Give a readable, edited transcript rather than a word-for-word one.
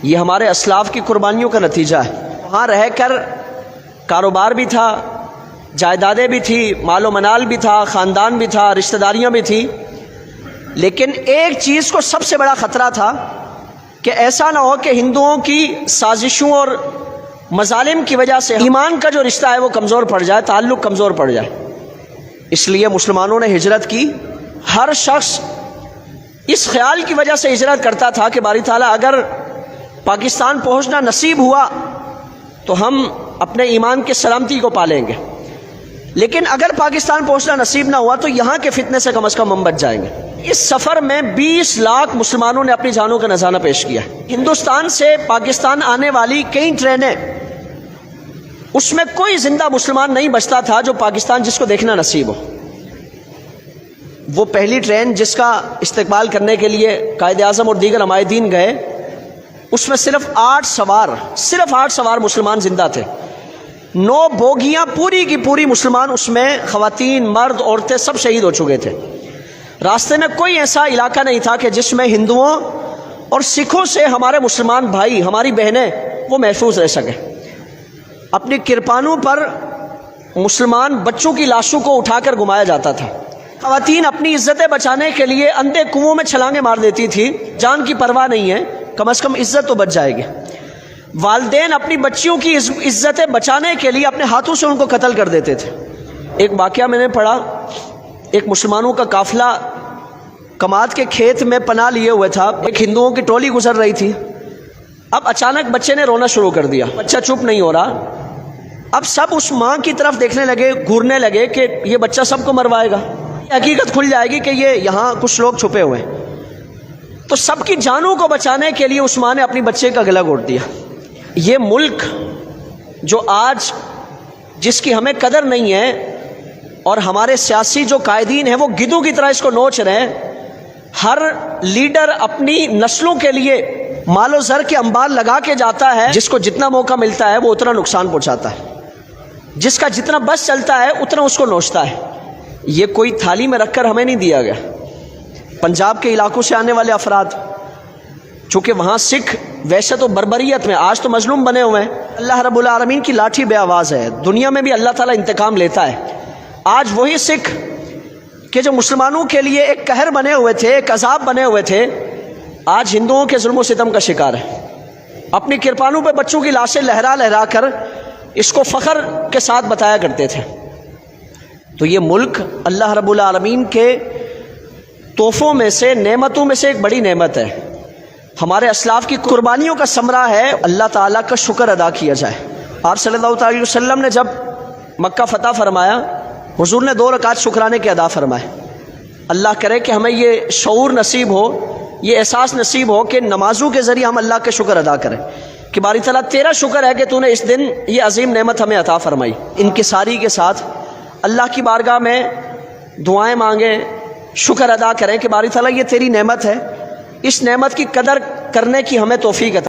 یہ ہمارے اسلاف کی قربانیوں کا نتیجہ ہے۔ وہاں رہ کر کاروبار بھی تھا، جائیدادیں بھی تھی، مال و منال بھی تھا، خاندان بھی تھا، رشتہ داریاں بھی تھی، لیکن ایک چیز کو سب سے بڑا خطرہ تھا کہ ایسا نہ ہو کہ ہندوؤں کی سازشوں اور مظالم کی وجہ سے ایمان کا جو رشتہ ہے وہ کمزور پڑ جائے، تعلق کمزور پڑ جائے۔ اس لیے مسلمانوں نے ہجرت کی۔ ہر شخص اس خیال کی وجہ سے ہجرت کرتا تھا کہ باری تعالیٰ اگر پاکستان پہنچنا نصیب ہوا تو ہم اپنے ایمان کے سلامتی کو پالیں گے، لیکن اگر پاکستان پہنچنا نصیب نہ ہوا تو یہاں کے فتنے سے کم از کم ہم بچ جائیں گے۔ اس سفر میں 20 لاکھ مسلمانوں نے اپنی جانوں کا نذرانہ پیش کیا۔ ہندوستان سے پاکستان آنے والی کئی ٹرینیں، اس میں کوئی زندہ مسلمان نہیں بچتا تھا جو پاکستان جس کو دیکھنا نصیب ہو۔ وہ پہلی ٹرین جس کا استقبال کرنے کے لیے قائد اعظم اور دیگر عمائدین گئے، اس میں صرف 8 سوار مسلمان زندہ تھے۔ 9 بوگیاں پوری کی پوری مسلمان، اس میں خواتین، مرد، عورتیں سب شہید ہو چکے تھے۔ راستے میں کوئی ایسا علاقہ نہیں تھا کہ جس میں ہندوؤں اور سکھوں سے ہمارے مسلمان بھائی، ہماری بہنیں وہ محفوظ رہ سکیں۔ اپنی کرپانوں پر مسلمان بچوں کی لاشوں کو اٹھا کر گھمایا جاتا تھا۔ خواتین اپنی عزتیں بچانے کے لیے اندھے کنووں میں چھلانگیں مار دیتی تھی، جان کی پرواہ نہیں ہے، کم از کم عزت تو بچ جائے گی۔ والدین اپنی بچیوں کی عزتیں بچانے کے لیے اپنے ہاتھوں سے ان کو قتل کر دیتے تھے۔ ایک واقعہ میں نے پڑھا، ایک مسلمانوں کا قافلہ کماد کے کھیت میں پناہ لیے ہوئے تھا، ایک ہندوؤں کی ٹولی گزر رہی تھی۔ اب اچانک بچے نے رونا شروع کر دیا، بچہ چپ نہیں ہو رہا۔ اب سب اس ماں کی طرف دیکھنے لگے، گھورنے لگے کہ یہ بچہ سب کو مروائے گا، حقیقت کھل جائے گی کہ یہ یہاں کچھ لوگ چھپے ہوئے ہیں۔ تو سب کی جانوں کو بچانے کے لیے اس ماں نے اپنی بچے کا گلا گھونٹ دیا۔ یہ ملک جو آج جس کی ہمیں قدر نہیں ہے، اور ہمارے سیاسی جو قائدین ہیں وہ گدھوں کی طرح اس کو نوچ رہے ہیں۔ ہر لیڈر اپنی نسلوں کے لیے مال و زر کے انبار لگا کے جاتا ہے، جس کو جتنا موقع ملتا ہے وہ اتنا نقصان پہنچاتا ہے، جس کا جتنا بس چلتا ہے اتنا اس کو نوچتا ہے۔ یہ کوئی تھالی میں رکھ کر ہمیں نہیں دیا گیا۔ پنجاب کے علاقوں سے آنے والے افراد، چونکہ وہاں سکھ ویسے تو بربریت میں آج تو مظلوم بنے ہوئے ہیں، اللہ رب العالمین کی لاٹھی بے آواز ہے، دنیا میں بھی اللہ تعالیٰ انتقام لیتا ہے۔ آج وہی سکھ کہ جو مسلمانوں کے لیے ایک قہر بنے ہوئے تھے، ایک عذاب بنے ہوئے تھے، آج ہندوؤں کے ظلم و ستم کا شکار ہے۔ اپنی کرپانوں پہ بچوں کی لاشیں لہرا لہرا کر اس کو فخر کے ساتھ بتایا کرتے تھے۔ تو یہ ملک اللہ رب العالمین کے تحفوں میں سے، نعمتوں میں سے ایک بڑی نعمت ہے۔ ہمارے اسلاف کی قربانیوں کا ثمرہ ہے، اللہ تعالیٰ کا شکر ادا کیا جائے۔ آپ صلی اللہ علیہ وسلم نے جب مکہ فتح فرمایا، حضور نے 2 رکعت شکرانے کے ادا فرمائے۔ اللہ کرے کہ ہمیں یہ شعور نصیب ہو، یہ احساس نصیب ہو کہ نمازوں کے ذریعے ہم اللہ کے شکر ادا کریں کہ باری تعالیٰ تیرا شکر ہے کہ تو نے اس دن یہ عظیم نعمت ہمیں عطا فرمائی۔ انکساری کے ساتھ اللہ کی بارگاہ میں دعائیں مانگیں، شکر ادا کریں کہ باری تعالیٰ یہ تیری نعمت ہے، اس نعمت کی قدر کرنے کی ہمیں توفیق عطا